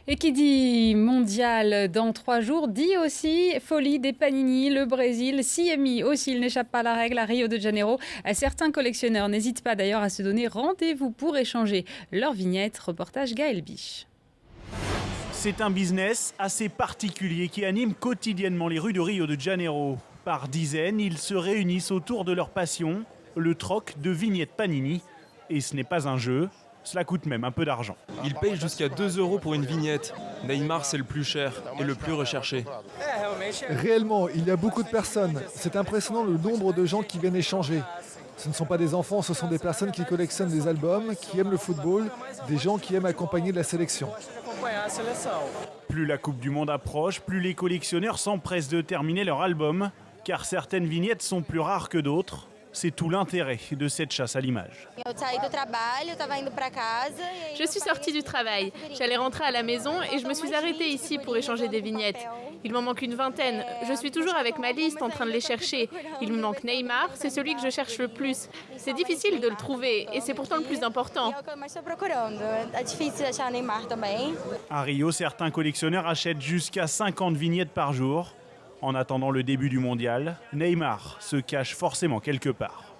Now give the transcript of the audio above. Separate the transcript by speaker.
Speaker 1: Et qui dit mondial dans 3 jours, dit aussi folie des Panini. Le Brésil s'y est mis aussi, il n'échappe pas à la règle à Rio de Janeiro. Certains collectionneurs n'hésitent pas d'ailleurs à se donner rendez-vous pour échanger leurs vignettes. Reportage Gaël Biche.
Speaker 2: C'est un business assez particulier qui anime quotidiennement les rues de Rio de Janeiro. Par dizaines, ils se réunissent autour de leur passion, le troc de vignettes Panini. Et ce n'est pas un jeu, cela coûte même un peu d'argent.
Speaker 3: Ils payent jusqu'à 2 € pour une vignette. Neymar, c'est le plus cher et le plus recherché.
Speaker 4: Réellement, il y a beaucoup de personnes. C'est impressionnant le nombre de gens qui viennent échanger. Ce ne sont pas des enfants, ce sont des personnes qui collectionnent des albums, qui aiment le football, des gens qui aiment accompagner la sélection.
Speaker 2: Plus la Coupe du Monde approche, plus les collectionneurs s'empressent de terminer leur album, car certaines vignettes sont plus rares que d'autres. C'est tout l'intérêt de cette chasse à l'image.
Speaker 5: Je suis sortie du travail, j'allais rentrer à la maison et je me suis arrêtée ici pour échanger des vignettes. Il m'en manque une vingtaine, je suis toujours avec ma liste en train de les chercher. Il me manque Neymar, c'est celui que je cherche le plus. C'est difficile de le trouver et c'est pourtant le plus important.
Speaker 2: À Rio, certains collectionneurs achètent jusqu'à 50 vignettes par jour. En attendant le début du mondial, Neymar se cache forcément quelque part.